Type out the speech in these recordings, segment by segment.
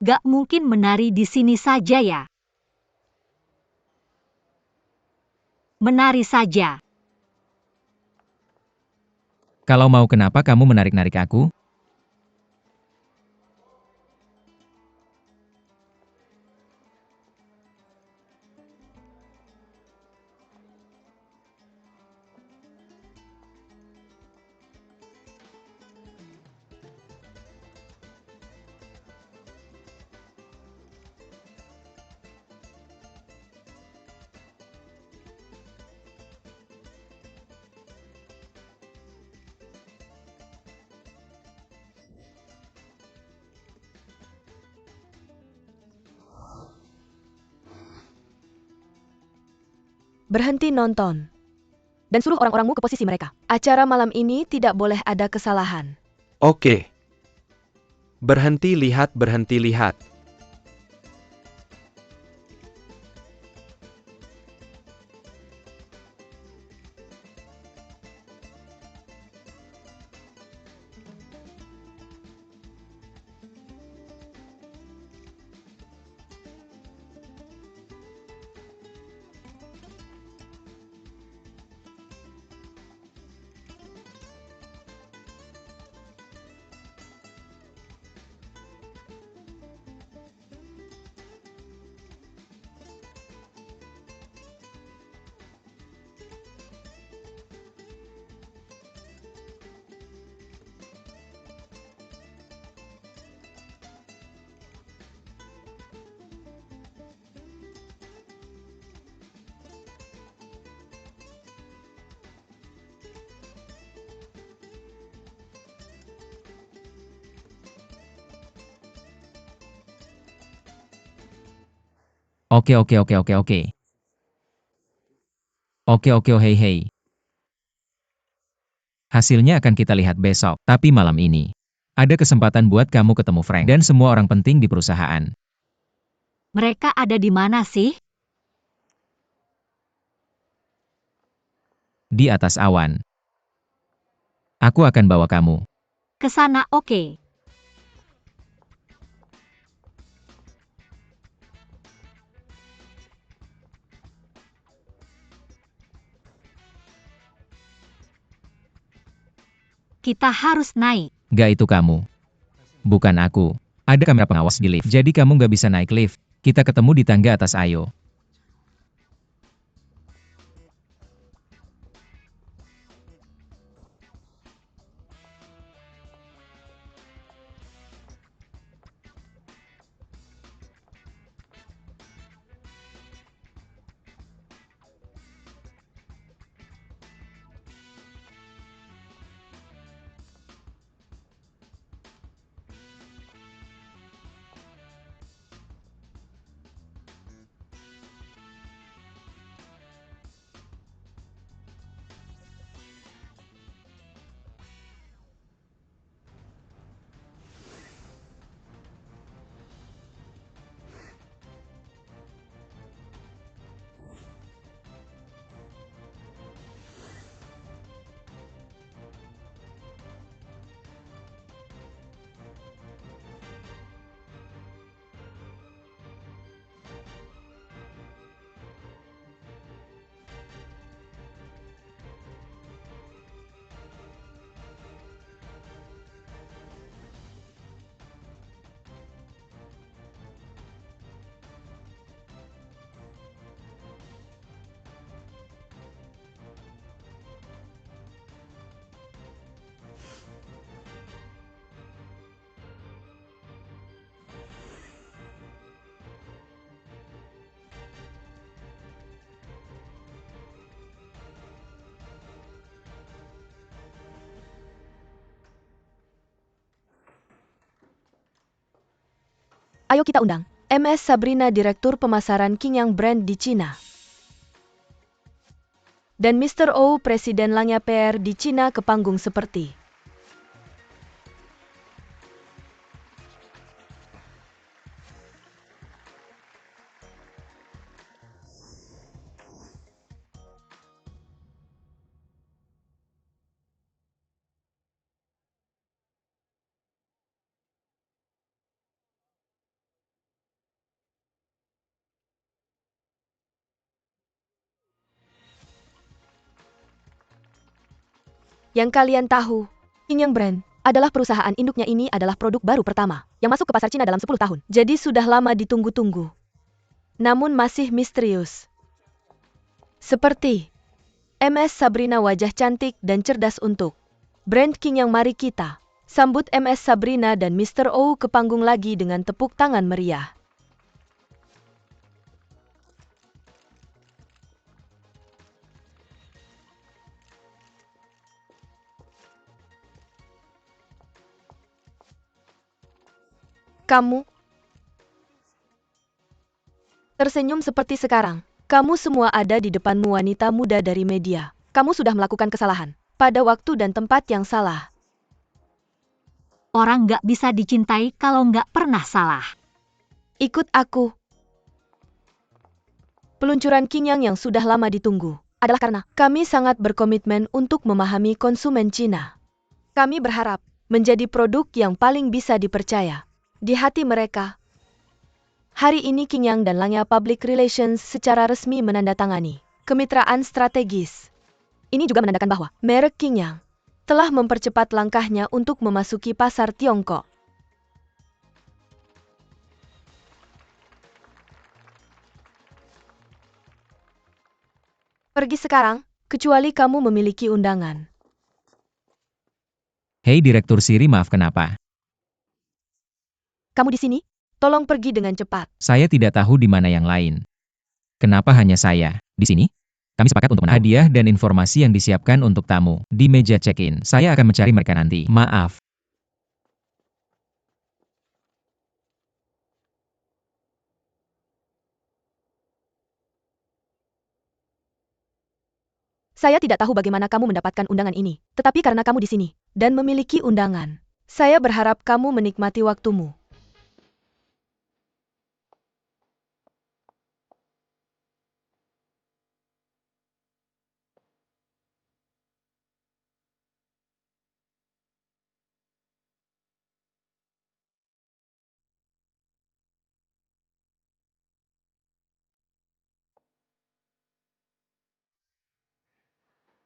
Gak mungkin menari di sini saja ya. Menari saja. Kalau mau kenapa kamu menarik-narik aku? Berhenti nonton. Dan suruh orang-orangmu ke posisi mereka. Acara malam ini tidak boleh ada kesalahan. Oke. Berhenti lihat, berhenti lihat. Oke. Oke, hei hei. Hasilnya akan kita lihat besok, tapi malam ini. Ada kesempatan buat kamu ketemu Frank dan semua orang penting di perusahaan. Mereka ada di mana sih? Di atas awan. Aku akan bawa kamu. Ke sana, oke. Kita harus naik. Gak itu kamu. Bukan aku. Ada kamera pengawas di lift, jadi kamu gak bisa naik lift. Kita ketemu di tangga atas, ayo. Ayo kita undang MS Sabrina, Direktur Pemasaran Kinyang Brand di Cina. Dan Mr. O, Presiden Langya PR di Cina ke panggung seperti. Yang kalian tahu, Qingyang Brand adalah perusahaan induknya. Ini adalah produk baru pertama yang masuk ke pasar Cina dalam 10 tahun. Jadi sudah lama ditunggu-tunggu. Namun masih misterius. Seperti MS Sabrina, wajah cantik dan cerdas untuk brand Qingyang. Mari kita sambut MS Sabrina dan Mr. O ke panggung lagi dengan tepuk tangan meriah. Kamu tersenyum seperti sekarang. Kamu semua ada di depanmu, wanita muda dari media. Kamu sudah melakukan kesalahan pada waktu dan tempat yang salah. Orang nggak bisa dicintai kalau nggak pernah salah. Ikut aku. Peluncuran Qingyang yang sudah lama ditunggu adalah karena kami sangat berkomitmen untuk memahami konsumen Cina. Kami berharap menjadi produk yang paling bisa dipercaya di hati mereka. Hari ini Qingyang dan Langya Public Relations secara resmi menandatangani kemitraan strategis. Ini juga menandakan bahwa merek Qingyang telah mempercepat langkahnya untuk memasuki pasar Tiongkok. Pergi sekarang, kecuali kamu memiliki undangan. Hei Direktur Siri, maaf kenapa? Kamu di sini? Tolong pergi dengan cepat. Saya tidak tahu di mana yang lain. Kenapa hanya saya? Di sini? Kami sepakat untuk menaruh hadiah dan informasi yang disiapkan untuk tamu di meja check-in. Saya akan mencari mereka nanti. Maaf. Saya tidak tahu bagaimana kamu mendapatkan undangan ini, tetapi karena kamu di sini dan memiliki undangan, saya berharap kamu menikmati waktumu.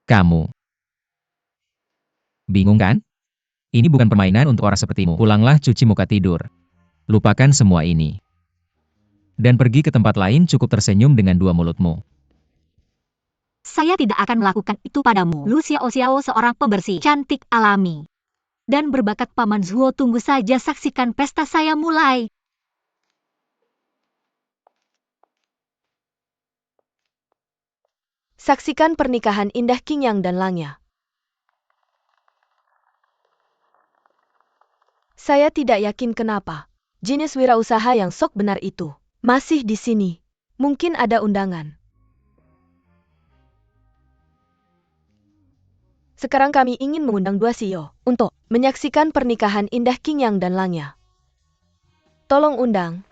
Kamu bingung kan? Ini bukan permainan untuk orang sepertimu. Pulanglah, cuci muka, tidur. Lupakan semua ini. Dan pergi ke tempat lain. Cukup tersenyum dengan dua mulutmu. Saya tidak akan melakukan itu padamu. Lu Xiao Xiao seorang pembersih cantik alami. Dan berbakat Paman Zuo, tunggu saja saksikan pesta saya mulai. Saksikan pernikahan indah Qingyang dan Langya. Saya tidak yakin kenapa jenis wirausaha yang sok benar itu masih di sini. Mungkin ada undangan. Sekarang kami ingin mengundang dua CEO untuk menyaksikan pernikahan indah Qingyang dan Langya. Tolong undang.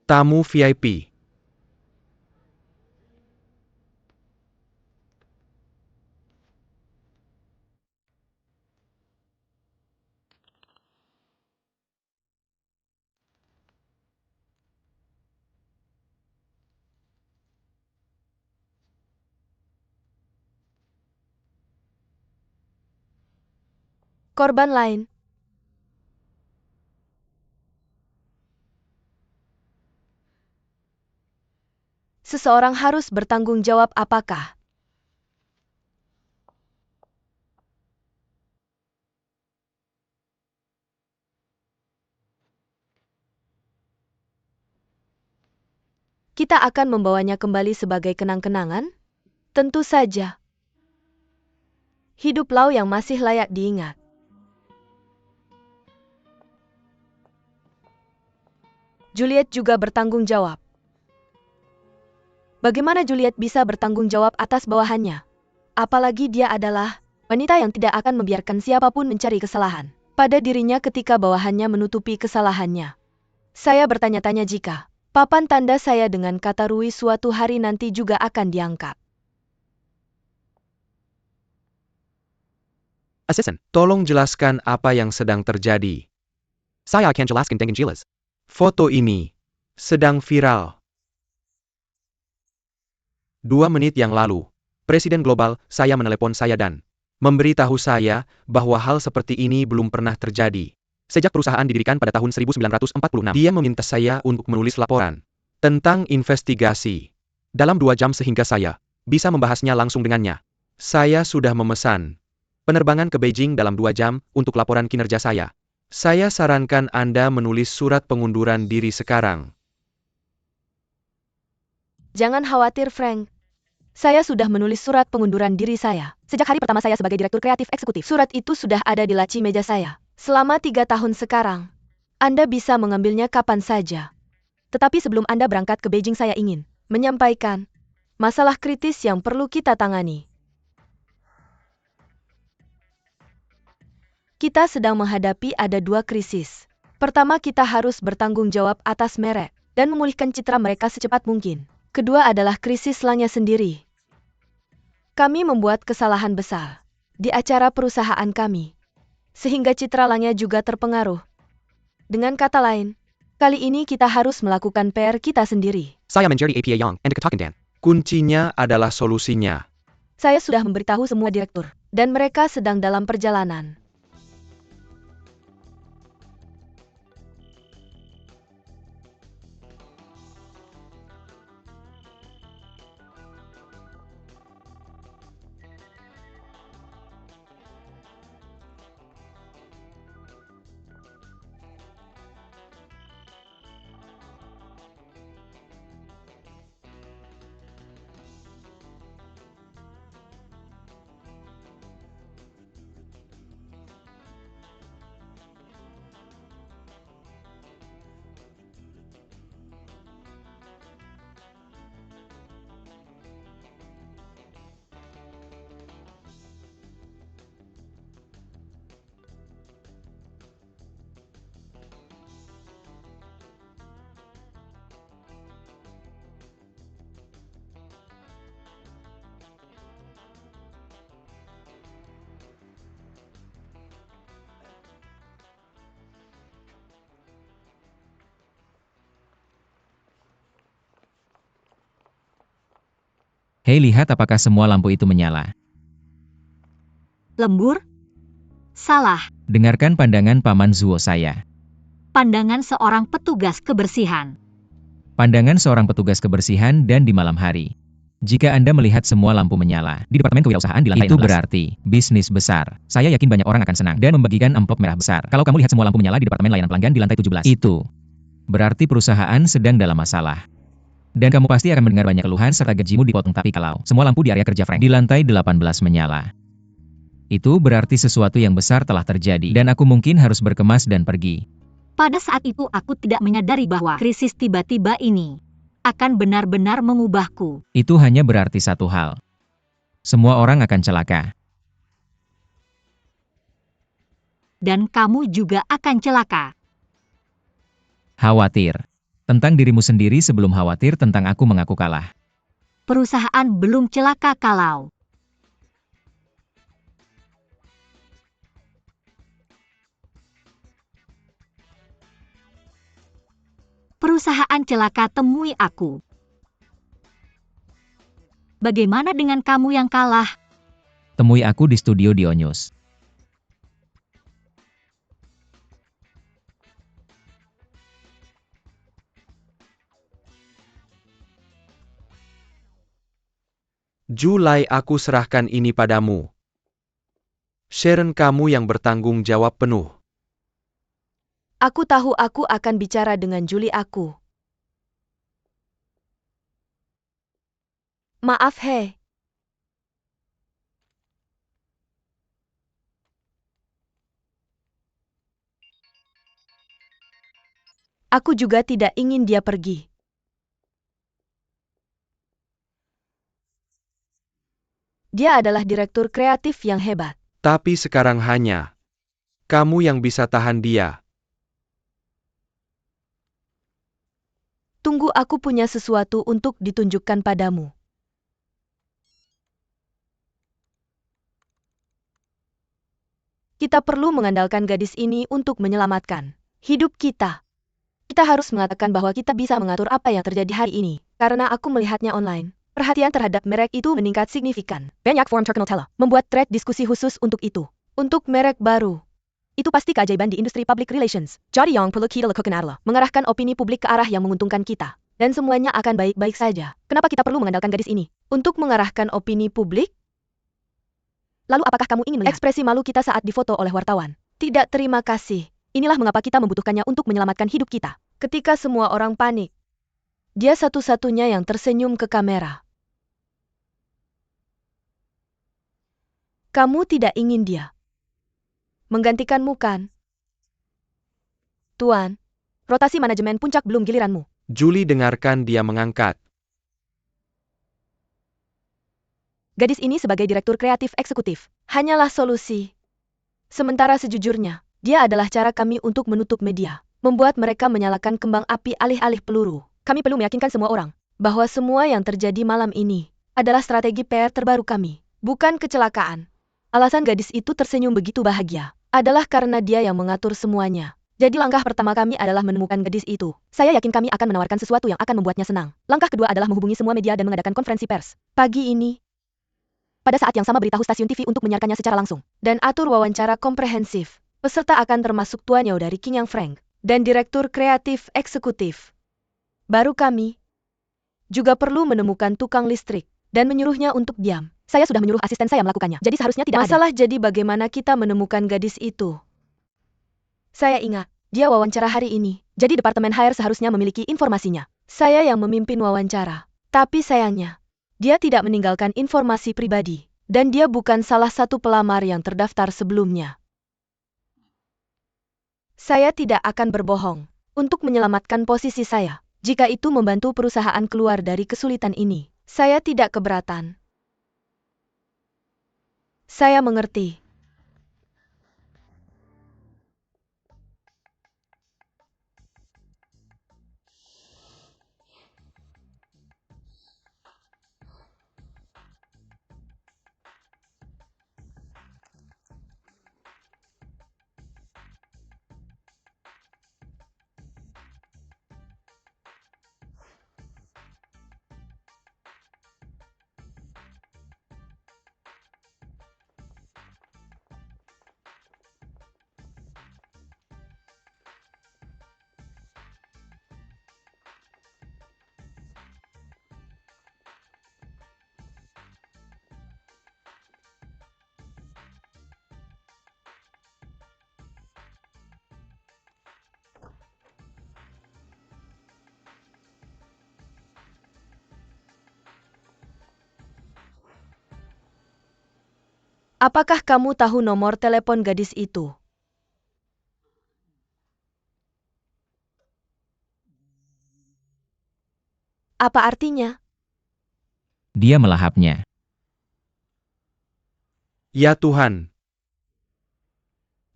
Tamu VIP. korban lain. Seseorang harus bertanggung jawab apakah? Kita akan membawanya kembali sebagai kenang-kenangan? Tentu saja. Hidup Lau yang masih layak diingat. Juliet juga bertanggung jawab. Bagaimana Juliet bisa bertanggung jawab atas bawahannya? Apalagi dia adalah wanita yang tidak akan membiarkan siapapun mencari kesalahan pada dirinya ketika bawahannya menutupi kesalahannya. Saya bertanya-tanya jika papan tanda saya dengan kata Rui suatu hari nanti juga akan diangkat. Assistant, tolong jelaskan apa yang sedang terjadi. Saya akan jelaskan dengan jelas. Foto ini sedang viral. 2 menit yang lalu, Presiden Global saya menelepon saya dan memberitahu saya bahwa hal seperti ini belum pernah terjadi. Sejak perusahaan didirikan pada tahun 1946, dia meminta saya untuk menulis laporan tentang investigasi dalam 2 jam sehingga saya bisa membahasnya langsung dengannya. Saya sudah memesan penerbangan ke Beijing dalam 2 jam untuk laporan kinerja saya. Saya sarankan Anda menulis surat pengunduran diri sekarang. Jangan khawatir, Frank. Saya sudah menulis surat pengunduran diri saya. Sejak hari pertama saya sebagai Direktur Kreatif Eksekutif. Surat itu sudah ada di laci meja saya. Selama 3 tahun sekarang. Anda bisa mengambilnya kapan saja. Tetapi sebelum Anda berangkat ke Beijing saya ingin menyampaikan masalah kritis yang perlu kita tangani. Kita sedang menghadapi ada 2 krisis. Pertama, kita harus bertanggung jawab atas merek dan memulihkan citra mereka secepat mungkin. Kedua adalah krisis Langnya sendiri. Kami membuat kesalahan besar di acara perusahaan kami, sehingga citra Langnya juga terpengaruh. Dengan kata lain, kali ini kita harus melakukan PR kita sendiri. Saya menjadi APA Yang and ketakan Dan. Kuncinya adalah solusinya. Saya sudah memberitahu semua direktur, dan mereka sedang dalam perjalanan. Hei, lihat apakah semua lampu itu menyala. Lembur? Salah. Dengarkan pandangan Paman Zuo saya. Pandangan seorang petugas kebersihan. Pandangan seorang petugas kebersihan dan di malam hari. Jika Anda melihat semua lampu menyala di Departemen Kewirausahaan di lantai 16, itu berarti bisnis besar. Saya yakin banyak orang akan senang dan membagikan amplop merah besar. Kalau kamu lihat semua lampu menyala di Departemen Layanan Pelanggan di lantai 17, itu berarti perusahaan sedang dalam masalah. Dan kamu pasti akan mendengar banyak keluhan serta gajimu dipotong. Tapi kalau semua lampu di area kerja Frank di lantai 18 menyala, itu berarti sesuatu yang besar telah terjadi dan aku mungkin harus berkemas dan pergi. Pada saat itu aku tidak menyadari bahwa krisis tiba-tiba ini akan benar-benar mengubahku. Itu hanya berarti satu hal. Semua orang akan celaka. Dan kamu juga akan celaka. Khawatir tentang dirimu sendiri sebelum khawatir tentang aku mengaku kalah. Perusahaan belum celaka kalau perusahaan celaka, temui aku. Bagaimana dengan kamu yang kalah? Temui aku di studio Dionysus. Julai, aku serahkan ini padamu. Sharon, kamu yang bertanggung jawab penuh. Aku tahu aku akan bicara dengan Julie aku. Maaf he. Aku juga tidak ingin dia pergi. Dia adalah direktur kreatif yang hebat. Tapi sekarang hanya kamu yang bisa tahan dia. Tunggu, aku punya sesuatu untuk ditunjukkan padamu. Kita perlu mengandalkan gadis ini untuk menyelamatkan hidup kita. Kita harus mengatakan bahwa kita bisa mengatur apa yang terjadi hari ini. Karena aku melihatnya online, perhatian terhadap merek itu meningkat signifikan. Banyak forum terkenal telah membuat thread diskusi khusus untuk itu. Untuk merek baru. Itu pasti keajaiban di industri public relations. Jadi yang perlu kita lakukan adalah mengarahkan opini publik ke arah yang menguntungkan kita. Dan semuanya akan baik-baik saja. Kenapa kita perlu mengandalkan gadis ini? Untuk mengarahkan opini publik? Lalu apakah kamu ingin melihat ekspresi malu kita saat difoto oleh wartawan? Tidak, terima kasih. Inilah mengapa kita membutuhkannya untuk menyelamatkan hidup kita. Ketika semua orang panik, dia satu-satunya yang tersenyum ke kamera. Kamu tidak ingin dia menggantikanmu, kan? Tuan, rotasi manajemen puncak belum giliranmu. Julie, dengarkan, dia mengangkat. Gadis ini sebagai direktur kreatif eksekutif hanyalah solusi. Sementara sejujurnya, dia adalah cara kami untuk menutup media, membuat mereka menyalakan kembang api alih-alih peluru. Kami perlu meyakinkan semua orang bahwa semua yang terjadi malam ini adalah strategi PR terbaru kami, bukan kecelakaan. Alasan gadis itu tersenyum begitu bahagia adalah karena dia yang mengatur semuanya. Jadi langkah pertama kami adalah menemukan gadis itu. Saya yakin kami akan menawarkan sesuatu yang akan membuatnya senang. Langkah kedua adalah menghubungi semua media dan mengadakan konferensi pers. Pagi ini, pada saat yang sama beritahu stasiun TV untuk menyiarkannya secara langsung. Dan atur wawancara komprehensif. Peserta akan termasuk Tuan Yao dari King Yang Frank dan Direktur Kreatif Eksekutif. Baru kami juga perlu menemukan tukang listrik dan menyuruhnya untuk diam. Saya sudah menyuruh asisten saya melakukannya, jadi seharusnya tidak masalah ada. Jadi bagaimana kita menemukan gadis itu? Saya ingat, dia wawancara hari ini, jadi Departemen HR seharusnya memiliki informasinya. Saya yang memimpin wawancara, tapi sayangnya, dia tidak meninggalkan informasi pribadi, dan dia bukan salah satu pelamar yang terdaftar sebelumnya. Saya tidak akan berbohong untuk menyelamatkan posisi saya. Jika itu membantu perusahaan keluar dari kesulitan ini, saya tidak keberatan. Saya mengerti. Apakah kamu tahu nomor telepon gadis itu? Apa artinya? Dia melahapnya. Ya Tuhan.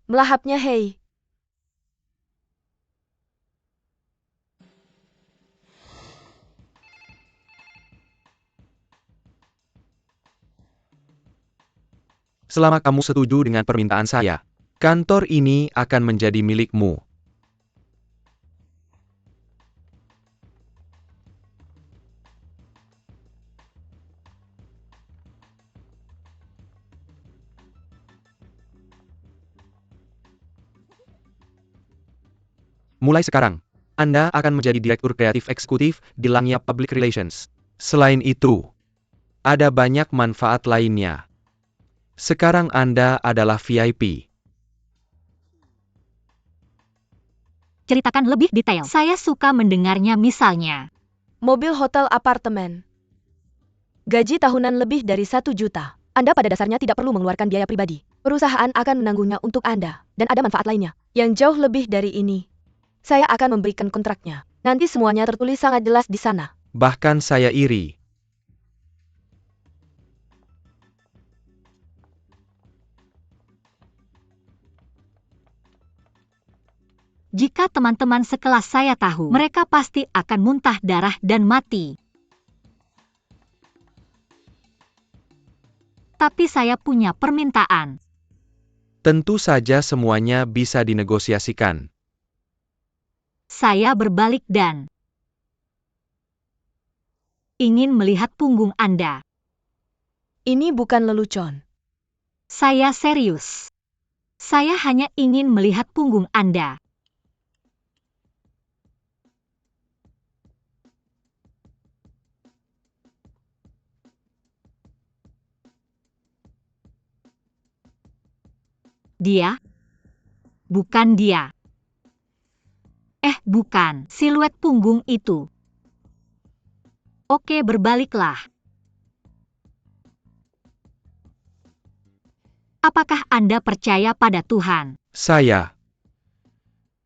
Melahapnya, hei. Selama kamu setuju dengan permintaan saya, kantor ini akan menjadi milikmu. Mulai sekarang, Anda akan menjadi direktur kreatif eksekutif di Langya Public Relations. Selain itu, Ada banyak manfaat lainnya. Sekarang Anda adalah VIP. Ceritakan lebih detail. Saya suka mendengarnya misalnya. Mobil, hotel, apartemen. Gaji tahunan lebih dari 1 juta. Anda pada dasarnya tidak perlu mengeluarkan biaya pribadi. Perusahaan akan menanggungnya untuk Anda. Dan ada manfaat lainnya, yang jauh lebih dari ini. Saya akan memberikan kontraknya. Nanti semuanya tertulis sangat jelas di sana. Bahkan saya iri. Jika teman-teman sekelas saya tahu, mereka pasti akan muntah darah dan mati. Tapi saya punya permintaan. Tentu saja semuanya bisa dinegosiasikan. Saya berbalik dan ingin melihat punggung Anda. Ini bukan lelucon. Saya serius. Saya hanya ingin melihat punggung Anda. Dia? Bukan dia. Bukan. Siluet punggung itu. Oke, berbaliklah. Apakah Anda percaya pada Tuhan? Saya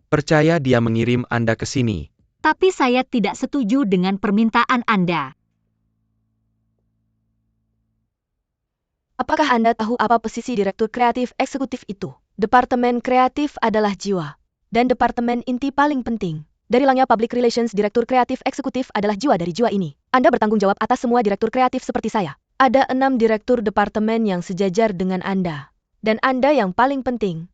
percaya Dia mengirim Anda ke sini. Tapi saya tidak setuju dengan permintaan Anda. Apakah Anda tahu apa posisi Direktur Kreatif Eksekutif itu? Departemen Kreatif adalah jiwa. Dan departemen inti paling penting. Dari langnya Public Relations, Direktur Kreatif Eksekutif adalah jiwa dari jiwa ini. Anda bertanggung jawab atas semua direktur kreatif seperti saya. Ada 6 direktur departemen yang sejajar dengan Anda. Dan Anda yang paling penting.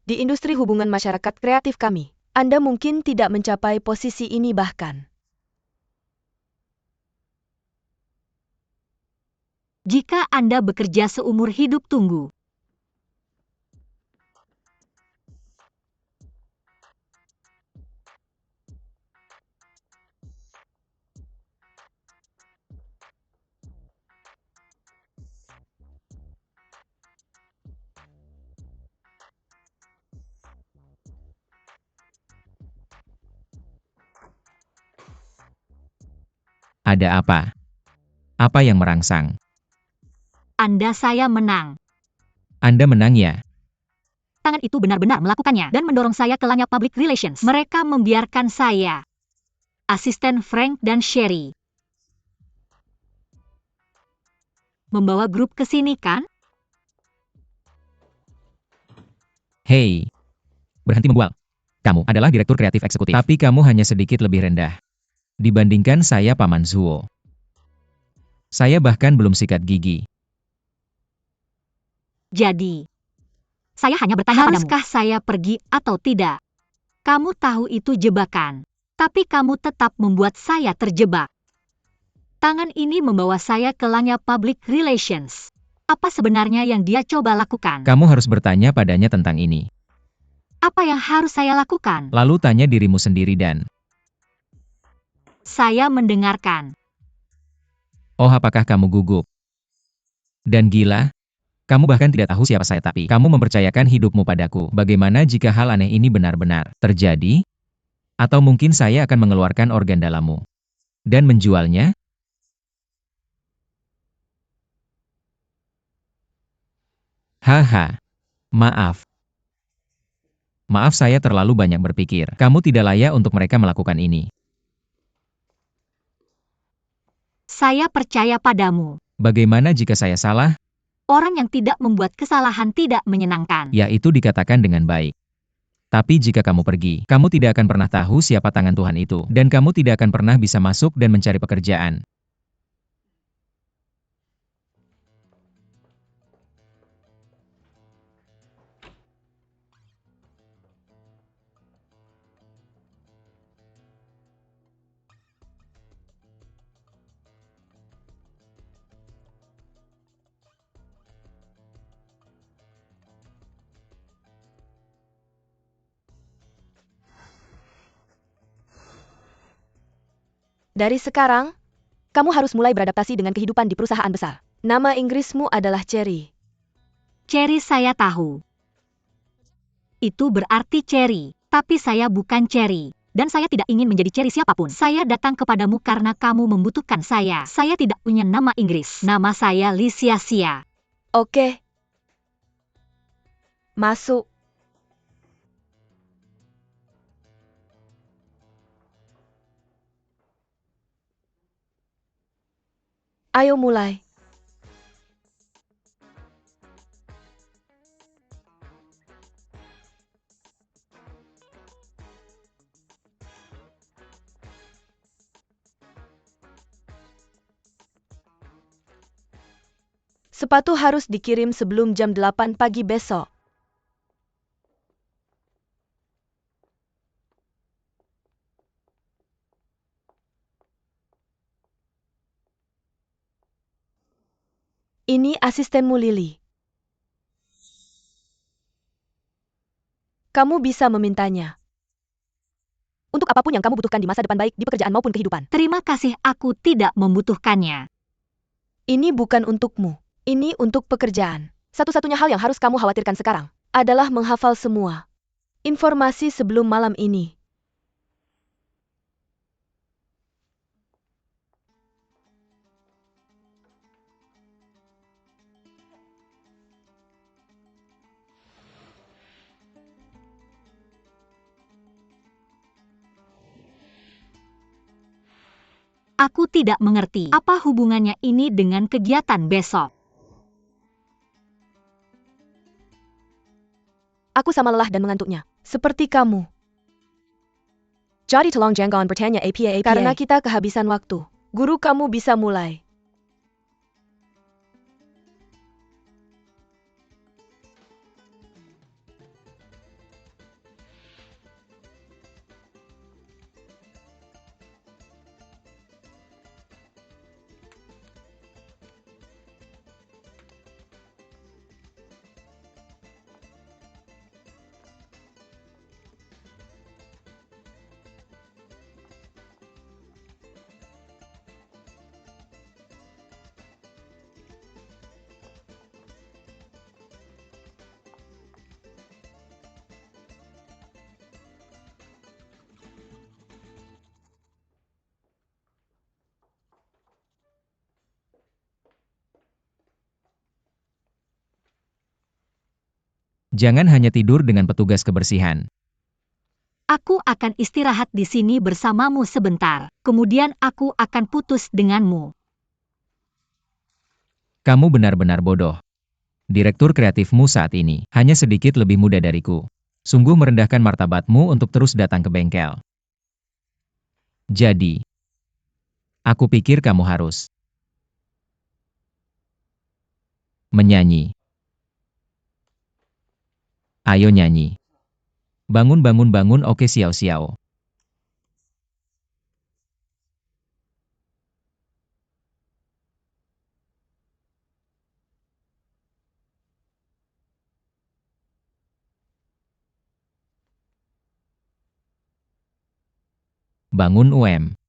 Di industri hubungan masyarakat kreatif kami, Anda mungkin tidak mencapai posisi ini bahkan. Jika Anda bekerja seumur hidup, tunggu. Ada apa? Apa yang merangsang? Saya menang. Anda menang ya? Tangan itu benar-benar melakukannya dan mendorong saya ke langnya Public Relations. Mereka membiarkan saya. Asisten Frank dan Sherry. Membawa grup ke sini kan? Hei, berhenti membual. Kamu adalah direktur kreatif eksekutif. Tapi kamu hanya sedikit lebih rendah dibandingkan saya, Paman Zuo. Saya bahkan belum sikat gigi. Jadi, saya hanya bertanya padamu. Haruskah saya pergi atau tidak? Kamu tahu itu jebakan. Tapi kamu tetap membuat saya terjebak. Tangan ini membawa saya ke langnya Public Relations. Apa sebenarnya yang dia coba lakukan? Kamu harus bertanya padanya tentang ini. Apa yang harus saya lakukan? Lalu tanya dirimu sendiri dan, saya mendengarkan. oh, apakah kamu gugup dan gila? Kamu bahkan tidak tahu siapa saya, tapi kamu mempercayakan hidupmu padaku. Bagaimana jika hal aneh ini benar-benar terjadi? Atau mungkin saya akan mengeluarkan organ dalammu dan menjualnya? Haha, maaf. Maaf, saya terlalu banyak berpikir. Kamu tidak layak untuk mereka melakukan ini. Saya percaya padamu. Bagaimana jika saya salah? Orang yang tidak membuat kesalahan tidak menyenangkan. Ya, itu dikatakan dengan baik. Tapi jika kamu pergi, kamu tidak akan pernah tahu siapa tangan Tuhan itu, dan kamu tidak akan pernah bisa masuk dan mencari pekerjaan. Dari sekarang, Kamu harus mulai beradaptasi dengan kehidupan di perusahaan besar. Nama Inggrismu adalah Cherry. Cherry saya tahu. Itu berarti Cherry, tapi saya bukan Cherry. Dan saya tidak ingin menjadi Cherry siapapun. Saya datang kepadamu karena kamu membutuhkan saya. Saya tidak punya nama Inggris. Nama saya Licia Xia. Oke. Masuk. Ayo mulai. Sepatu harus dikirim sebelum jam 8 pagi besok. Ini asistenmu Lily. Kamu bisa memintanya. Untuk apapun yang kamu butuhkan di masa depan baik di pekerjaan maupun kehidupan. Terima kasih, aku tidak membutuhkannya. Ini bukan untukmu. Ini untuk pekerjaan. Satu-satunya hal yang harus kamu khawatirkan sekarang adalah menghafal semua informasi sebelum malam ini. Aku tidak mengerti apa hubungannya ini dengan kegiatan besok. Aku sama lelah dan mengantuknya. Seperti kamu. Jadi tolong jangan bertanya apa. Karena kita kehabisan waktu. Guru kamu bisa mulai. Jangan hanya tidur dengan petugas kebersihan. Aku akan istirahat di sini bersamamu sebentar. Kemudian aku akan putus denganmu. Kamu benar-benar bodoh. Direktur kreatifmu saat ini hanya sedikit lebih muda dariku. Sungguh merendahkan martabatmu untuk terus datang ke bengkel. Jadi, aku pikir kamu harus menyanyi. Ayo nyanyi. Bangun bangun bangun, oke Xiao Xiao. Bangun UM.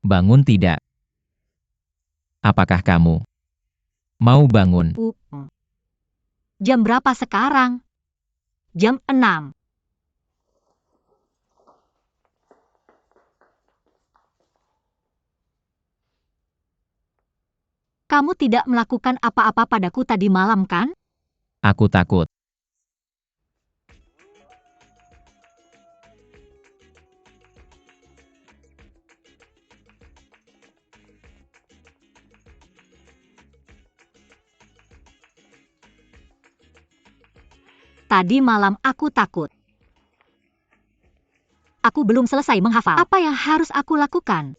Bangun tidak? Apakah kamu mau bangun? Jam berapa sekarang? Jam 6. Kamu tidak melakukan apa-apa padaku tadi malam, kan? Aku takut. Tadi malam aku takut. Aku belum selesai menghafal. Apa yang harus aku lakukan?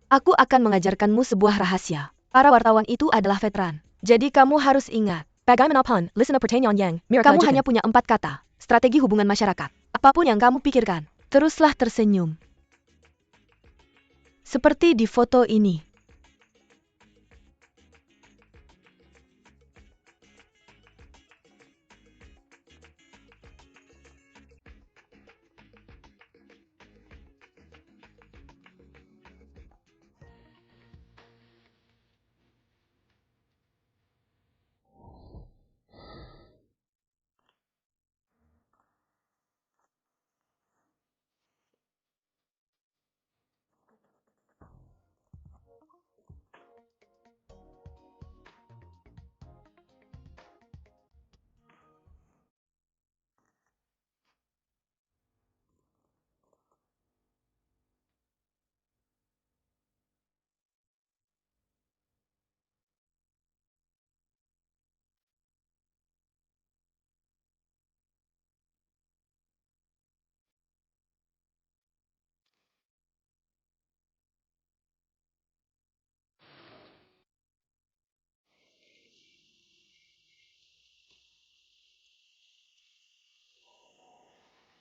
Aku akan mengajarkanmu sebuah rahasia. Para wartawan itu adalah veteran. Jadi kamu harus ingat. Bagaimanapun, listener pertanyaan yang, kamu hanya punya 4 kata. Strategi hubungan masyarakat. Apapun yang kamu pikirkan, teruslah tersenyum. Seperti di foto ini.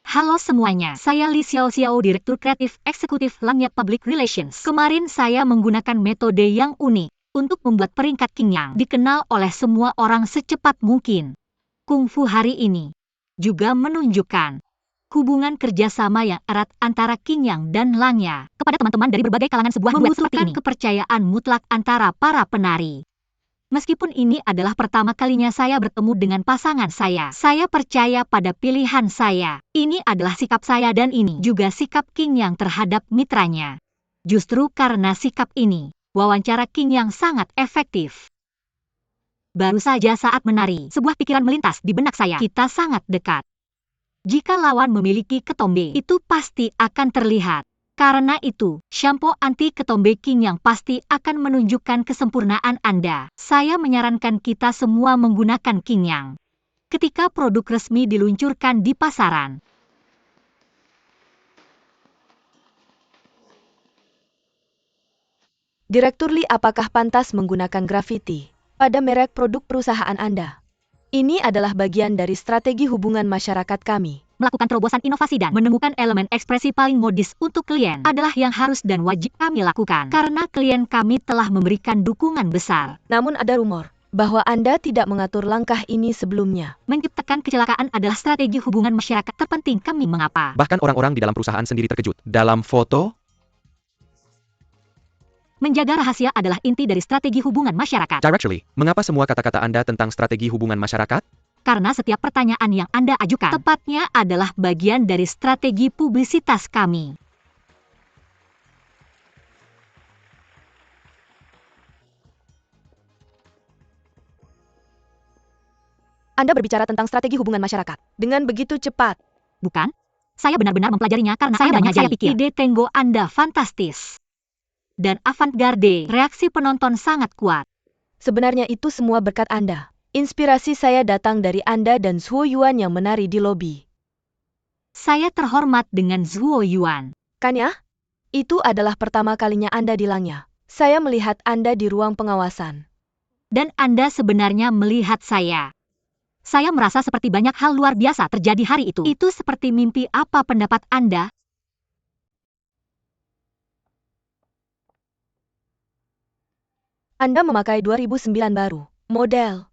Halo semuanya, saya Li Xiao, Direktur Kreatif Eksekutif Langya Public Relations. Kemarin saya menggunakan metode yang unik untuk membuat peringkat Qing yang dikenal oleh semua orang secepat mungkin. Kungfu hari ini juga menunjukkan hubungan kerjasama yang erat antara Qing Yang dan Langya kepada teman-teman dari berbagai kalangan. Sebuah duet seperti ini kepercayaan mutlak antara para penari. Meskipun ini adalah pertama kalinya saya bertemu dengan pasangan saya percaya pada pilihan saya. Ini adalah sikap saya dan ini juga sikap Qing Yang terhadap mitranya. Justru karena sikap ini, wawancara Qing Yang sangat efektif. Baru saja saat menari, sebuah pikiran melintas di benak saya. Kita sangat dekat. Jika lawan memiliki ketombe, itu pasti akan terlihat. Karena itu, shampoo anti ketombe Qing Yang pasti akan menunjukkan kesempurnaan Anda. Saya menyarankan kita semua menggunakan Qing Yang ketika produk resmi diluncurkan di pasaran. Direktur Li, apakah pantas menggunakan grafiti pada merek produk perusahaan Anda? Ini adalah bagian dari strategi hubungan masyarakat kami. Melakukan terobosan inovasi dan menemukan elemen ekspresi paling modis untuk klien adalah yang harus dan wajib kami lakukan. Karena klien kami telah memberikan dukungan besar. Namun ada rumor bahwa Anda tidak mengatur langkah ini sebelumnya. Menciptakan kecelakaan adalah strategi hubungan masyarakat terpenting kami. Mengapa? Bahkan orang-orang di dalam perusahaan sendiri terkejut. Dalam foto, menjaga rahasia adalah inti dari strategi hubungan masyarakat. Directly, mengapa semua kata-kata Anda tentang strategi hubungan masyarakat? Karena setiap pertanyaan yang Anda ajukan tepatnya adalah bagian dari strategi publisitas kami. Anda berbicara tentang strategi hubungan masyarakat dengan begitu cepat. Bukan? Saya benar-benar mempelajarinya karena saya banyak saya pikir. Ide Tango Anda fantastis dan avant-garde. Reaksi penonton sangat kuat. Sebenarnya itu semua berkat Anda. Inspirasi saya datang dari Anda dan Zhuo Yuan yang menari di lobi. Saya terhormat dengan Zhuo Yuan. Kan ya? Itu adalah pertama kalinya Anda di Langya. Saya melihat Anda di ruang pengawasan. Dan Anda sebenarnya melihat saya. Saya merasa seperti banyak hal luar biasa terjadi hari itu. Itu seperti mimpi. Apa pendapat Anda? Anda memakai 2009 baru, model.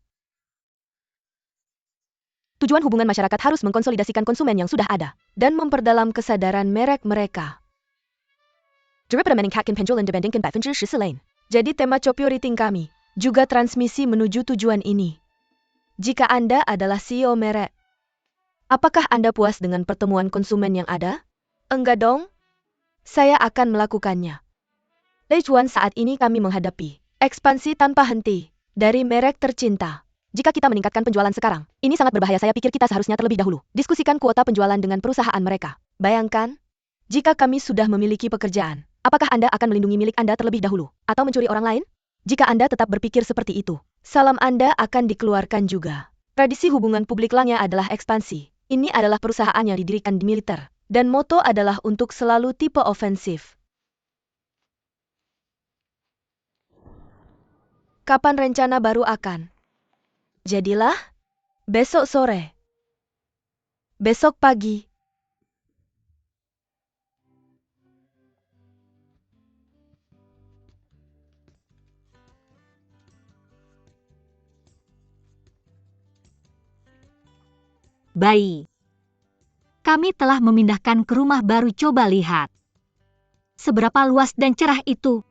Tujuan hubungan masyarakat harus mengkonsolidasikan konsumen yang sudah ada dan memperdalam kesadaran merek mereka. Daripada meningkatkan penjualan dibandingkan 14% lain. Jadi tema Copio Rating kami juga transmisi menuju tujuan ini. Jika Anda adalah CEO merek, apakah Anda puas dengan pertemuan konsumen yang ada? Enggak dong? Saya akan melakukannya. Leicuan, saat ini kami menghadapi ekspansi tanpa henti dari merek tercinta. Jika kita meningkatkan penjualan sekarang, ini sangat berbahaya. Saya pikir kita seharusnya terlebih dahulu diskusikan kuota penjualan dengan perusahaan mereka. Bayangkan, jika kami sudah memiliki pekerjaan Apakah Anda akan melindungi milik Anda terlebih dahulu, atau mencuri orang lain? Jika Anda tetap berpikir seperti itu, salam Anda akan dikeluarkan juga. Tradisi hubungan publik Langya adalah ekspansi. Ini adalah perusahaan yang didirikan di militer, dan moto adalah untuk selalu tipe ofensif. Kapan rencana baru akan? Jadilah? Besok sore. Besok pagi. Bayi. Kami telah memindahkan ke rumah baru, coba lihat. Seberapa luas dan cerah itu.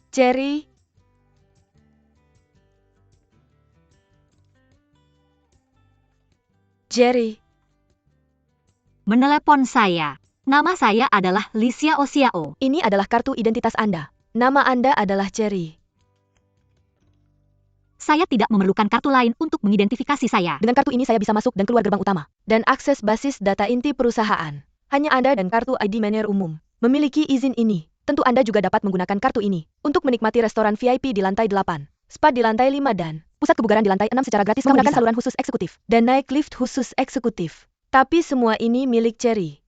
Jerry. Jerry. Menelepon saya. Nama saya adalah Licia Osiao. Ini adalah kartu identitas Anda. Nama Anda adalah Jerry. Saya tidak memerlukan kartu lain untuk mengidentifikasi saya. Dengan kartu ini saya bisa masuk dan keluar gerbang utama, dan akses basis data inti perusahaan. Hanya Anda dan kartu ID manajer umum memiliki izin ini. Tentu Anda juga dapat menggunakan kartu ini untuk menikmati restoran VIP di lantai 8, spa di lantai 5 dan pusat kebugaran di lantai 6 secara gratis menggunakan saluran khusus eksekutif dan naik lift khusus eksekutif. Tapi semua ini milik Jerry.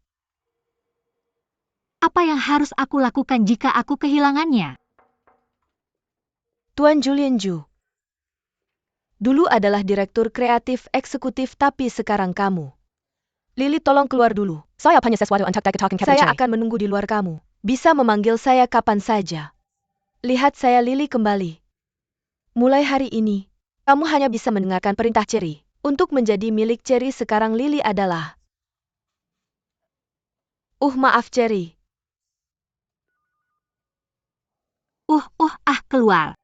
Apa yang harus aku lakukan jika aku kehilangannya? Tuan Julian Ju. Dulu adalah direktur kreatif eksekutif, tapi sekarang kamu. Lily, tolong keluar dulu. Saya akan menunggu di luar kamu. Bisa memanggil saya kapan saja. Lihat saya Lily kembali. Mulai hari ini, kamu hanya bisa mendengarkan perintah Jerry. Untuk menjadi milik Jerry sekarang Lily adalah... maaf Jerry. Keluar.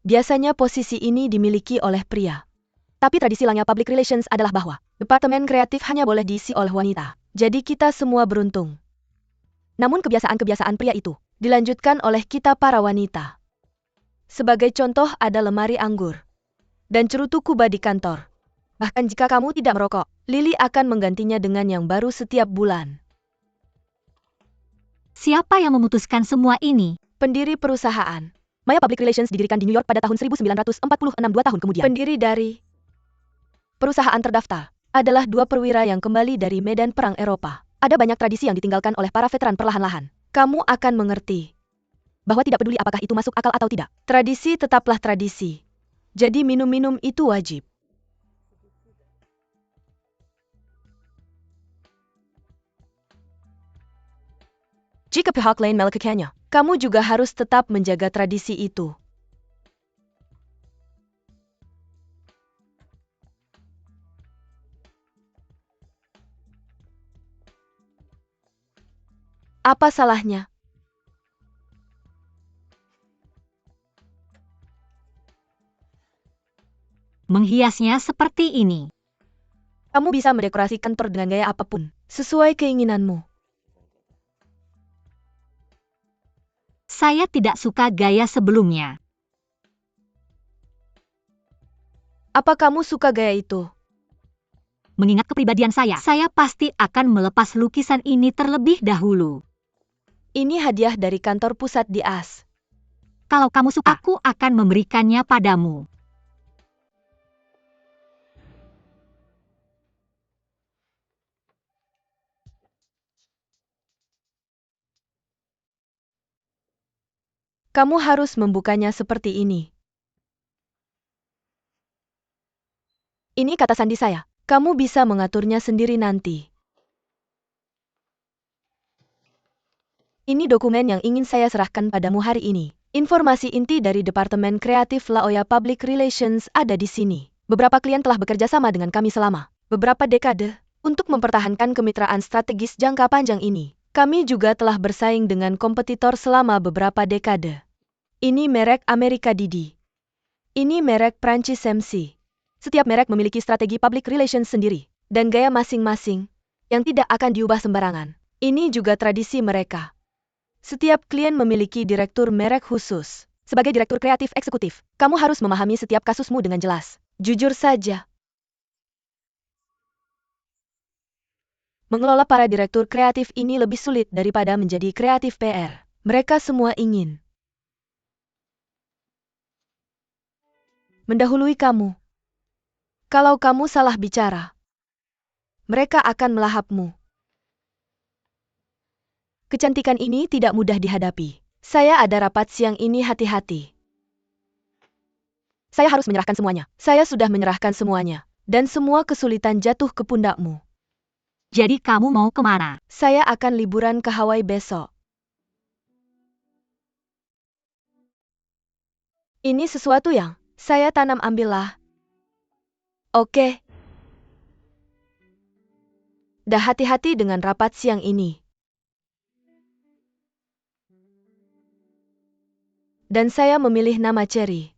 Biasanya posisi ini dimiliki oleh pria. Tapi tradisi Langya Public Relations adalah bahwa departemen kreatif hanya boleh diisi oleh wanita. Jadi kita semua beruntung. Namun kebiasaan-kebiasaan pria itu dilanjutkan oleh kita para wanita. Sebagai contoh ada lemari anggur dan cerutu Kuba di kantor. Bahkan jika kamu tidak merokok, Lily akan menggantinya dengan yang baru setiap bulan. Siapa yang memutuskan semua ini? Pendiri perusahaan. Maya Public Relations didirikan di New York pada tahun 1946, 2 tahun kemudian. Pendiri dari perusahaan terdaftar adalah 2 perwira yang kembali dari medan perang Eropa. Ada banyak tradisi yang ditinggalkan oleh para veteran perlahan-lahan. Kamu akan mengerti bahwa tidak peduli apakah itu masuk akal atau tidak. Tradisi tetaplah tradisi. Jadi minum-minum itu wajib. Jika pihak lain melakukannya, kamu juga harus tetap menjaga tradisi itu. Apa salahnya? Menghiasnya seperti ini. Kamu bisa mendekorasi kantor dengan gaya apapun, sesuai keinginanmu. Saya tidak suka gaya sebelumnya. Apa kamu suka gaya itu? Mengingat kepribadian saya pasti akan melepas lukisan ini terlebih dahulu. Ini hadiah dari kantor pusat di AS. Kalau kamu suka, aku akan memberikannya padamu. Kamu harus membukanya seperti ini. Ini kata sandi saya. Kamu bisa mengaturnya sendiri nanti. Ini dokumen yang ingin saya serahkan padamu hari ini. Informasi inti dari Departemen Kreatif Laoya Public Relations ada di sini. Beberapa klien telah bekerja sama dengan kami selama beberapa dekade untuk mempertahankan kemitraan strategis jangka panjang ini. Kami juga telah bersaing dengan kompetitor selama beberapa dekade. Ini merek Amerika Didi. Ini merek Prancis MC. Setiap merek memiliki strategi public relations sendiri dan gaya masing-masing yang tidak akan diubah sembarangan. Ini juga tradisi mereka. Setiap klien memiliki direktur merek khusus. Sebagai direktur kreatif eksekutif, kamu harus memahami setiap kasusmu dengan jelas. Jujur saja, mengelola para direktur kreatif ini lebih sulit daripada menjadi kreatif PR. Mereka semua ingin mendahului kamu. Kalau kamu salah bicara, mereka akan melahapmu. Kecantikan ini tidak mudah dihadapi. Saya ada rapat siang ini, hati-hati. Saya harus menyerahkan semuanya. Saya sudah menyerahkan semuanya. Dan semua kesulitan jatuh ke pundakmu. Jadi kamu mau kemana? Saya akan liburan ke Hawaii besok. Ini sesuatu yang saya tanam, ambillah. Oke. Dah, hati-hati dengan rapat siang ini. Dan saya memilih nama Cherry.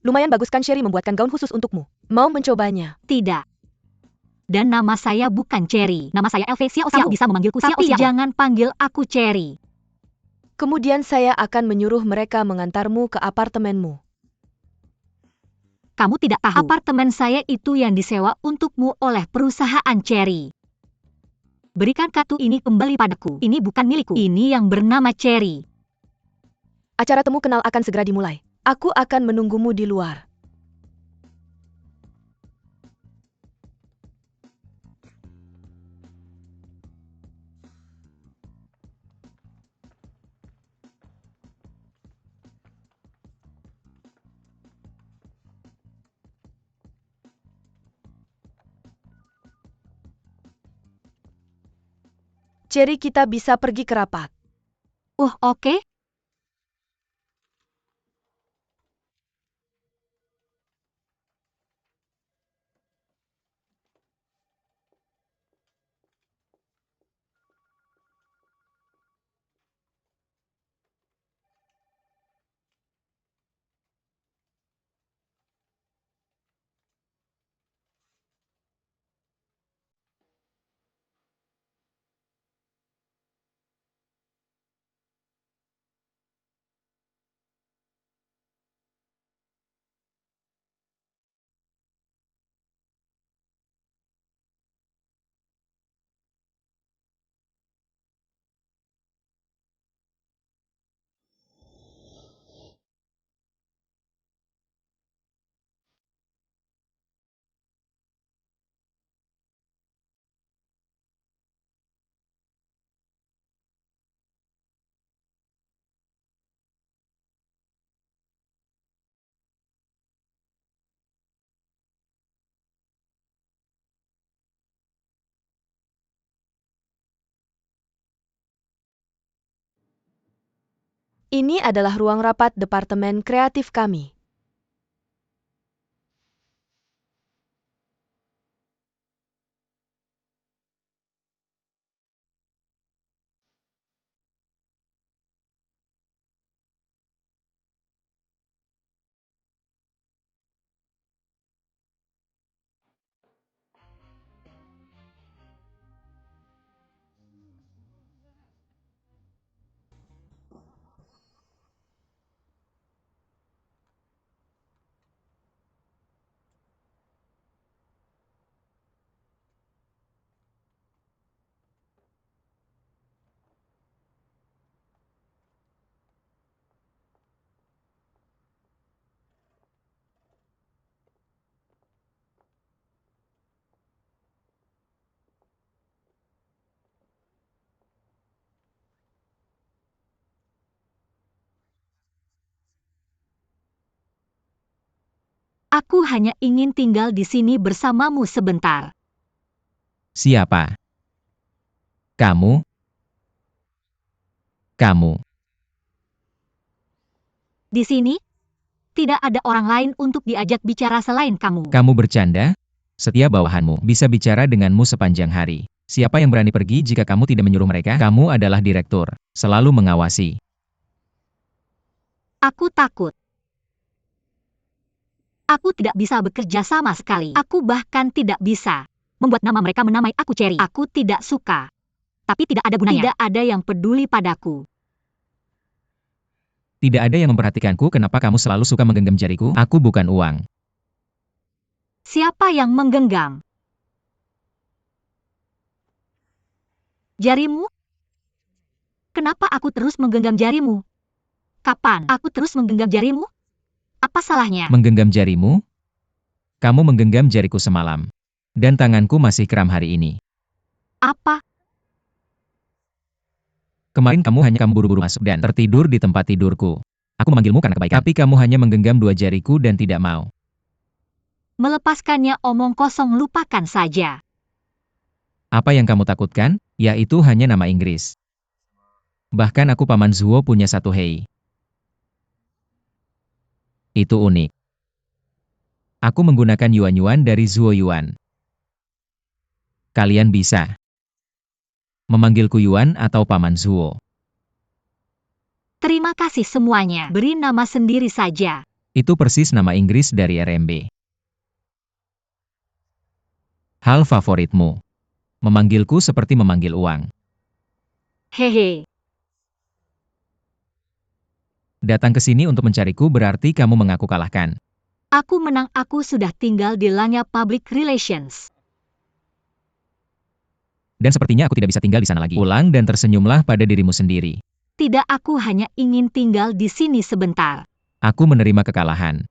Lumayan bagus kan Cherry membuatkan gaun khusus untukmu. Mau mencobanya? Tidak. Dan nama saya bukan Cherry. Nama saya Elve Xiao. Kamu bisa memanggilku Xiao. Tapi jangan panggil aku Cherry. Kemudian saya akan menyuruh mereka mengantarmu ke apartemenmu. Kamu tidak tahu. Apartemen saya itu yang disewa untukmu oleh perusahaan Cherry. Berikan kartu ini kembali padaku. Ini bukan milikku. Ini yang bernama Cherry. Acara temu kenal akan segera dimulai. Aku akan menunggumu di luar. Cherry, kita bisa pergi ke rapat. Oke. Ini adalah ruang rapat departemen kreatif kami. Aku hanya ingin tinggal di sini bersamamu sebentar. Siapa? Kamu? Kamu. Di sini, tidak ada orang lain untuk diajak bicara selain kamu. Kamu bercanda? Setiap bawahanmu bisa bicara denganmu sepanjang hari. Siapa yang berani pergi jika kamu tidak menyuruh mereka? Kamu adalah direktur, selalu mengawasi. Aku takut. Aku tidak bisa bekerja sama sekali. Aku bahkan tidak bisa membuat nama mereka menamai aku Cherry. Aku tidak suka. Tapi tidak ada gunanya. Tidak ada yang peduli padaku. Tidak ada yang memperhatikanku. Kenapa kamu selalu suka menggenggam jariku? Aku bukan uang. Siapa yang menggenggam jarimu? Kenapa aku terus menggenggam jarimu? Kapan aku terus menggenggam jarimu? Apa salahnya? Menggenggam jarimu? Kamu menggenggam jariku semalam. Dan tanganku masih kram hari ini. Apa? Kemarin kamu buru-buru masuk dan tertidur di tempat tidurku. Aku memanggilmu karena kebaikan. Tapi kamu hanya menggenggam 2 jariku dan tidak mau. Melepaskannya omong kosong, lupakan saja. Apa yang kamu takutkan? Yaitu hanya nama Inggris. Bahkan aku Paman Zuo punya satu hei. Itu unik. Aku menggunakan yuan-yuan dari Zuo Yuan. Kalian bisa memanggilku Yuan atau Paman Zuo. Terima kasih semuanya. Beri nama sendiri saja. Itu persis nama Inggris dari RMB. Hal favoritmu. Memanggilku seperti memanggil uang. Hehe. Datang ke sini untuk mencariku berarti kamu mengaku kalahkan. Aku menang. Aku sudah tinggal di Langya Public Relations. Dan sepertinya aku tidak bisa tinggal di sana lagi. Pulang dan tersenyumlah pada dirimu sendiri. Tidak, aku hanya ingin tinggal di sini sebentar. Aku menerima kekalahan.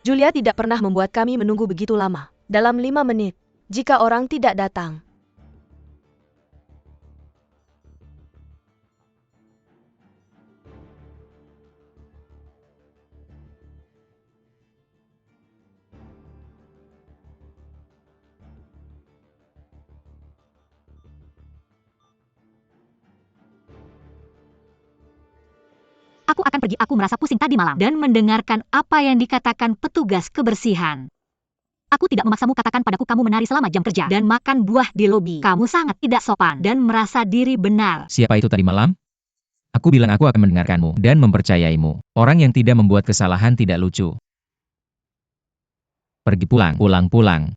Julia tidak pernah membuat kami menunggu begitu lama. Dalam 5 menit, jika orang tidak datang. Aku akan pergi. Aku merasa pusing tadi malam dan mendengarkan apa yang dikatakan petugas kebersihan. Aku tidak memaksamu, katakan padaku kamu menari selama jam kerja dan makan buah di lobi. Kamu sangat tidak sopan dan merasa diri benar. Siapa itu tadi malam? Aku bilang aku akan mendengarkanmu dan mempercayaimu. Orang yang tidak membuat kesalahan tidak lucu. Pergi pulang, pulang.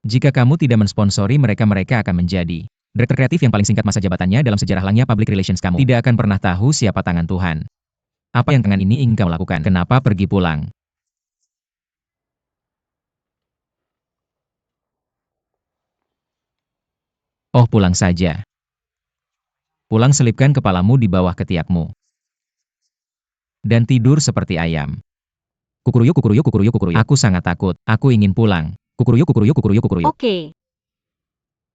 Jika kamu tidak mensponsori mereka akan menjadi direktur kreatif yang paling singkat masa jabatannya dalam sejarah Langya Public Relations. Kamu tidak akan pernah tahu siapa tangan Tuhan. Apa yang tangan ini ingin kamu lakukan? Kenapa pergi pulang? Oh, pulang saja. Pulang, selipkan kepalamu di bawah ketiakmu. Dan tidur seperti ayam. Kukuruyo. Aku sangat takut. Aku ingin pulang. Kukuruyo. Oke.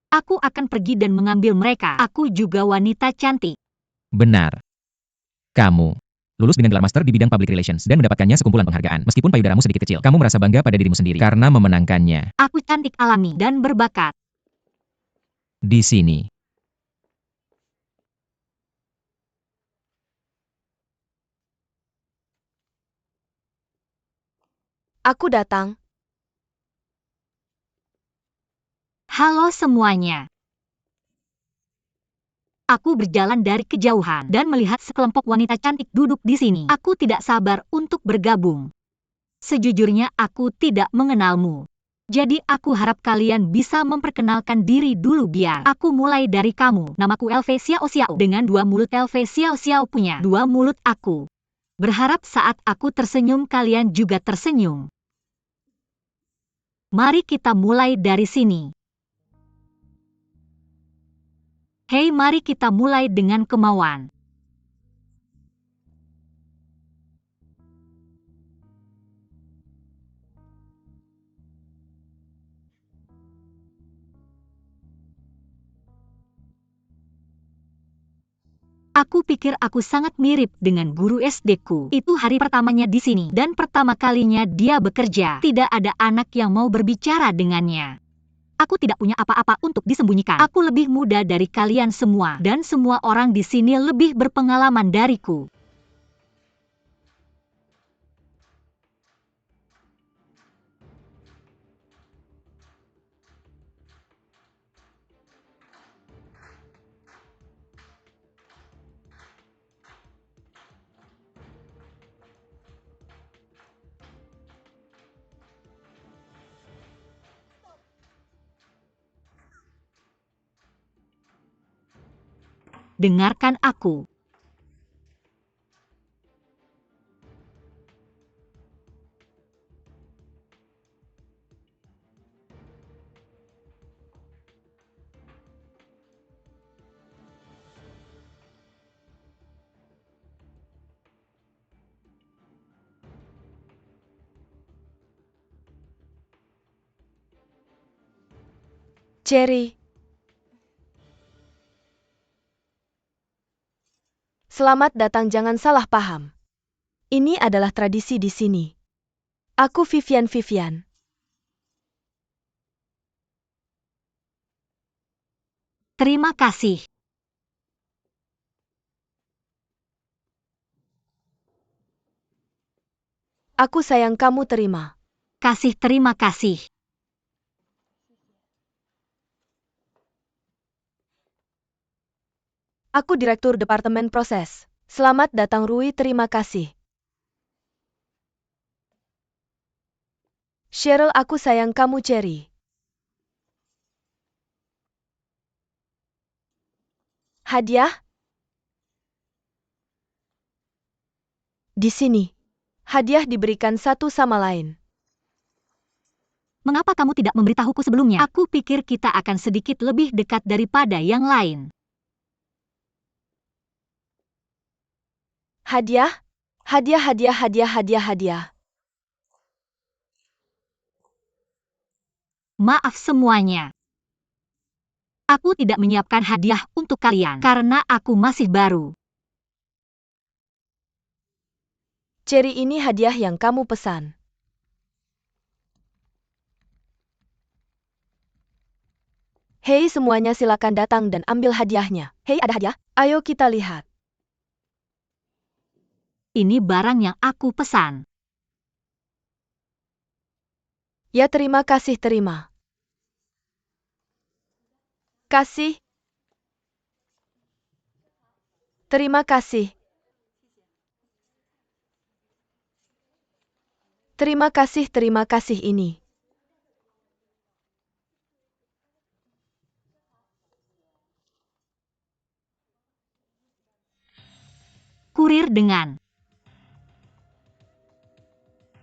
Aku akan pergi dan mengambil mereka. Aku juga wanita cantik. Benar. Kamu lulus dengan gelar master di bidang public relations dan mendapatkannya sekumpulan penghargaan. Meskipun payudaramu sedikit kecil, kamu merasa bangga pada dirimu sendiri karena memenangkannya. Aku cantik, alami, dan berbakat. Di sini. Aku datang. Halo semuanya. Aku berjalan dari kejauhan dan melihat sekelompok wanita cantik duduk di sini. Aku tidak sabar untuk bergabung. Sejujurnya aku tidak mengenalmu. Jadi aku harap kalian bisa memperkenalkan diri dulu biar aku mulai dari kamu. Namaku LV Xiao Xiao. Dengan 2 mulut LV Xiao Xiao punya 2 mulut aku. Berharap saat aku tersenyum kalian juga tersenyum. Mari kita mulai dari sini. Hei, mari kita mulai dengan kemauan. Aku pikir aku sangat mirip dengan guru SD-ku. Itu hari pertamanya di sini dan pertama kalinya dia bekerja. Tidak ada anak yang mau berbicara dengannya. Aku tidak punya apa-apa untuk disembunyikan. Aku lebih muda dari kalian semua, dan semua orang di sini lebih berpengalaman dariku. Dengarkan aku. Cherry. Selamat datang, jangan salah paham. Ini adalah tradisi di sini. Aku Vivian. Terima kasih. Aku sayang kamu, terima. Terima kasih. Aku Direktur Departemen Proses. Selamat datang, Rui, terima kasih. Cheryl, aku sayang kamu, Cherry. Hadiah? Di sini. Hadiah diberikan satu sama lain. Mengapa kamu tidak memberitahuku sebelumnya? Aku pikir kita akan sedikit lebih dekat daripada yang lain. Hadiah? Hadiah. Maaf semuanya. Aku tidak menyiapkan hadiah untuk kalian karena aku masih baru. Cherry, ini hadiah yang kamu pesan. Hei semuanya, silakan datang dan ambil hadiahnya. Hei, ada hadiah? Ayo kita lihat. Ini barang yang aku pesan. Ya, terima kasih, terima kasih. Terima kasih. Terima kasih ini. Kurir dengan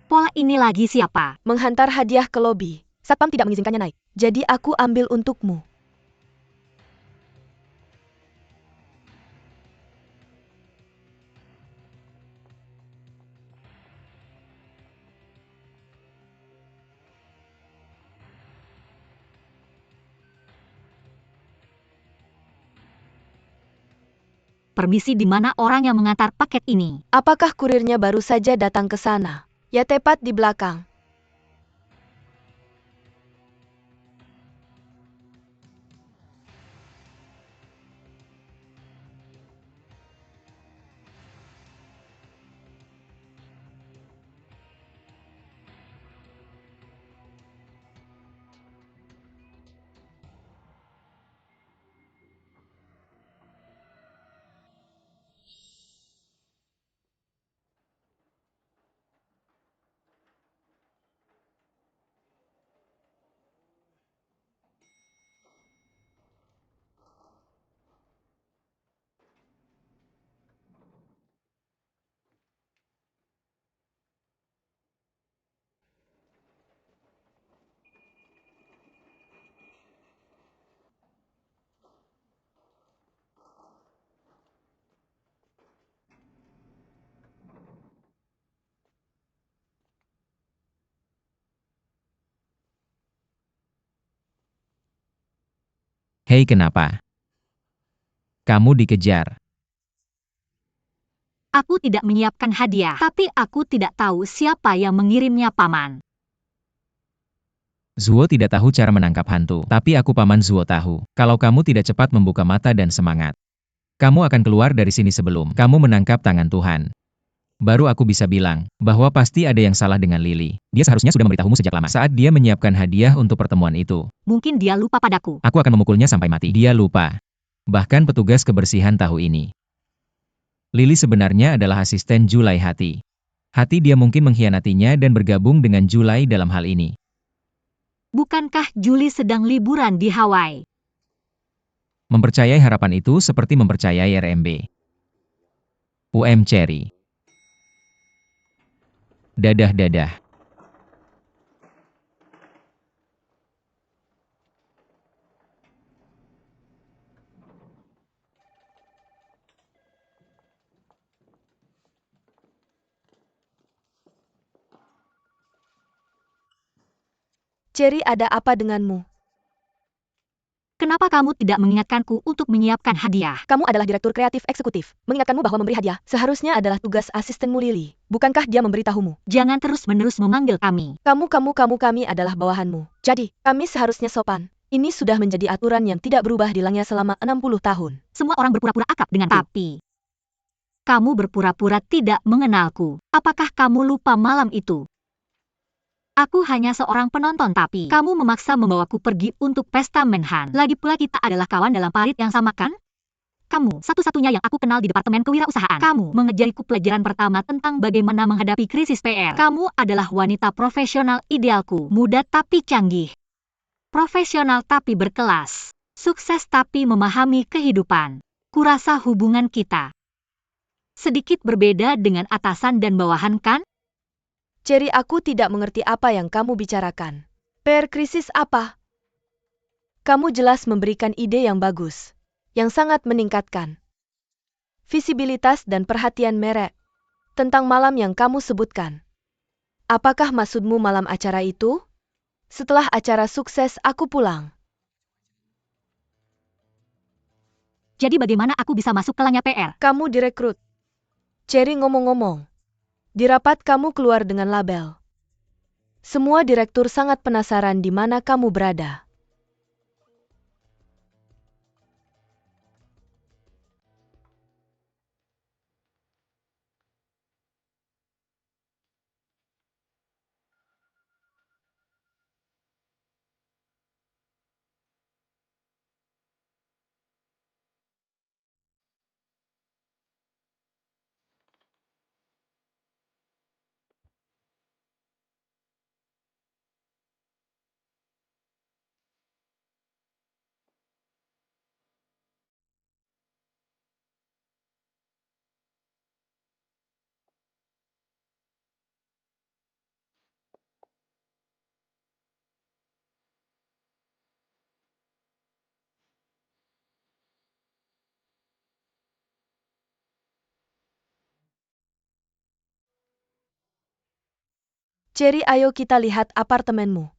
pola ini lagi siapa? Menghantar hadiah ke lobi. Satpam tidak mengizinkannya naik. Jadi aku ambil untukmu. Permisi, di mana orang yang mengantar paket ini? Apakah kurirnya baru saja datang ke sana? Ya, tepat di belakang. Hei, kenapa? Kamu dikejar. Aku tidak menyiapkan hadiah, tapi aku tidak tahu siapa yang mengirimnya, Paman. Zuo tidak tahu cara menangkap hantu, tapi aku Paman Zuo tahu. Kalau kamu tidak cepat membuka mata dan semangat, kamu akan keluar dari sini sebelum kamu menangkap tangan Tuhan. Baru aku bisa bilang, bahwa pasti ada yang salah dengan Lily. Dia seharusnya sudah memberitahumu sejak lama saat dia menyiapkan hadiah untuk pertemuan itu. Mungkin dia lupa padaku. Aku akan memukulnya sampai mati. Dia lupa. Bahkan petugas kebersihan tahu ini. Lily sebenarnya adalah asisten Julai Hati. Hati dia mungkin mengkhianatinya dan bergabung dengan Julai dalam hal ini. Bukankah Julie sedang liburan di Hawaii? Mempercayai harapan itu seperti mempercayai RMB. Cherry. Dadah-dadah. Cherry, ada apa denganmu? Kenapa kamu tidak mengingatkanku untuk menyiapkan hadiah? Kamu adalah direktur kreatif eksekutif. Mengingatkanmu bahwa memberi hadiah seharusnya adalah tugas asistenmu Lily. Bukankah dia memberitahumu? Jangan terus-menerus memanggil kami. Kami adalah bawahanmu. Jadi, kami seharusnya sopan. Ini sudah menjadi aturan yang tidak berubah di Langya selama 60 tahun. Semua orang berpura-pura akrab denganku. Tapi, kamu berpura-pura tidak mengenalku. Apakah kamu lupa malam itu? Aku hanya seorang penonton tapi kamu memaksa membawaku pergi untuk pesta Menhan. Lagi pula kita adalah kawan dalam parit yang sama kan? Kamu satu-satunya yang aku kenal di Departemen Kewirausahaan. Kamu mengajariku pelajaran pertama tentang bagaimana menghadapi krisis PR. Kamu adalah wanita profesional idealku. Muda tapi canggih. Profesional tapi berkelas. Sukses tapi memahami kehidupan. Kurasa hubungan kita sedikit berbeda dengan atasan dan bawahan kan? Cherry, aku tidak mengerti apa yang kamu bicarakan. PR krisis apa? Kamu jelas memberikan ide yang bagus, yang sangat meningkatkan visibilitas dan perhatian merek tentang malam yang kamu sebutkan. Apakah maksudmu malam acara itu? Setelah acara sukses aku pulang. Jadi bagaimana aku bisa masuk ke Langya PR? Kamu direkrut. Cherry, ngomong-ngomong, di rapat kamu keluar dengan label. Semua direktur sangat penasaran di mana kamu berada. Cherry, ayo kita lihat apartemenmu.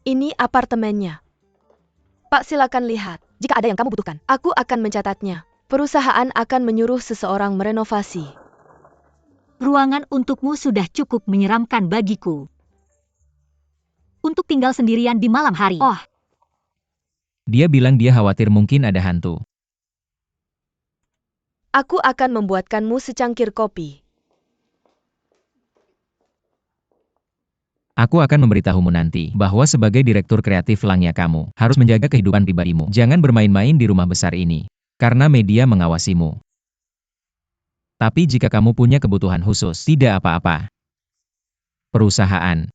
Ini apartemennya. Pak, silakan lihat. Jika ada yang kamu butuhkan, aku akan mencatatnya. Perusahaan akan menyuruh seseorang merenovasi. Ruangan untukmu sudah cukup menyeramkan bagiku. Untuk tinggal sendirian di malam hari. Oh, Dia bilang dia khawatir mungkin ada hantu. Aku akan membuatkanmu secangkir kopi. Aku akan memberitahumu nanti, bahwa sebagai direktur kreatif Langya kamu, harus menjaga kehidupan pribadimu. Jangan bermain-main di rumah besar ini, karena media mengawasimu. Tapi jika kamu punya kebutuhan khusus, tidak apa-apa. Perusahaan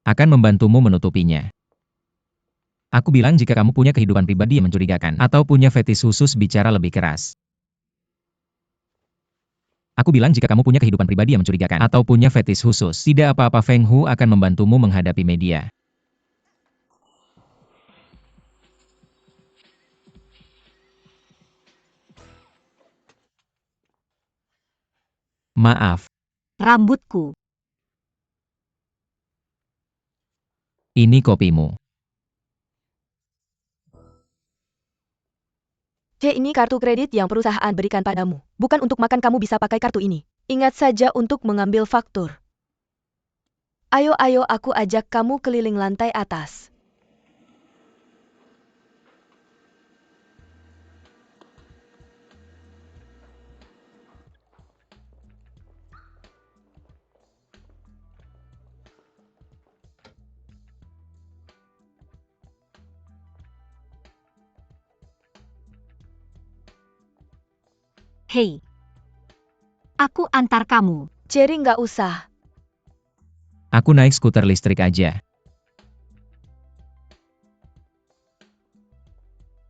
akan membantumu menutupinya. Aku bilang jika kamu punya kehidupan pribadi yang mencurigakan, atau punya fetis khusus bicara lebih keras. Aku bilang jika kamu punya kehidupan pribadi yang mencurigakan, atau punya fetis khusus, tidak apa-apa, Feng Hu akan membantumu menghadapi media. Maaf. rambutku. Ini kopimu. Ini kartu kredit yang perusahaan berikan padamu. Bukan untuk makan, kamu bisa pakai kartu ini. Ingat saja untuk mengambil faktur. Ayo, aku ajak kamu keliling lantai atas. Hei, aku antar kamu. Cherry, nggak usah. Aku naik skuter listrik aja.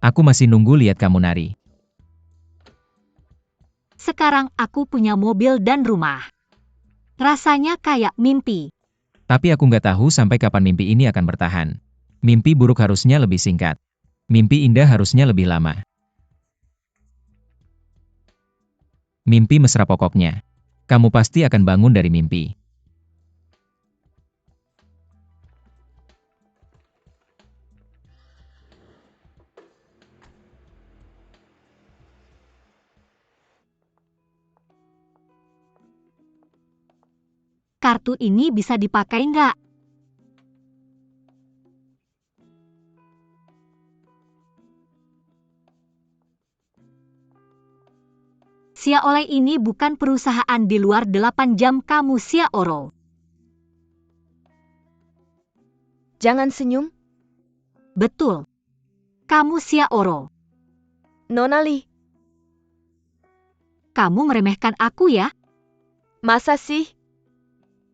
Aku masih nunggu lihat kamu nari. Sekarang aku punya mobil dan rumah. Rasanya kayak mimpi. Tapi aku nggak tahu sampai kapan mimpi ini akan bertahan. Mimpi buruk harusnya lebih singkat. Mimpi indah harusnya lebih lama. Mimpi mesra pokoknya. Kamu pasti akan bangun dari mimpi. Kartu ini bisa dipakai nggak? Sia Oleh ini bukan perusahaan di luar 8 jam kamu Sia Oro. Jangan senyum. Betul. Kamu Sia Oro. Nona Lee, Kamu meremehkan aku ya? masa sih?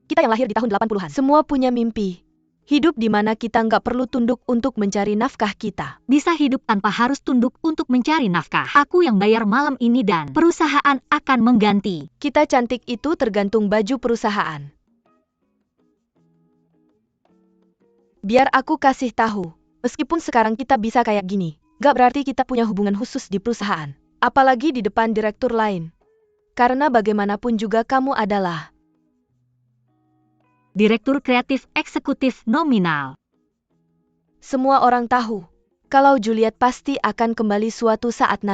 Kita yang lahir di tahun 80-an. Semua punya mimpi. Hidup di mana kita nggak perlu tunduk untuk mencari nafkah kita. Bisa hidup tanpa harus tunduk untuk mencari nafkah. Aku yang bayar malam ini dan perusahaan akan mengganti. Kita cantik itu tergantung baju perusahaan. Biar aku kasih tahu, meskipun sekarang kita bisa kayak gini, nggak berarti kita punya hubungan khusus di perusahaan. Apalagi di depan direktur lain. Karena bagaimanapun juga kamu adalah Direktur Kreatif Eksekutif Nominal. semua orang tahu, kalau Juliet pasti akan kembali suatu saat nanti.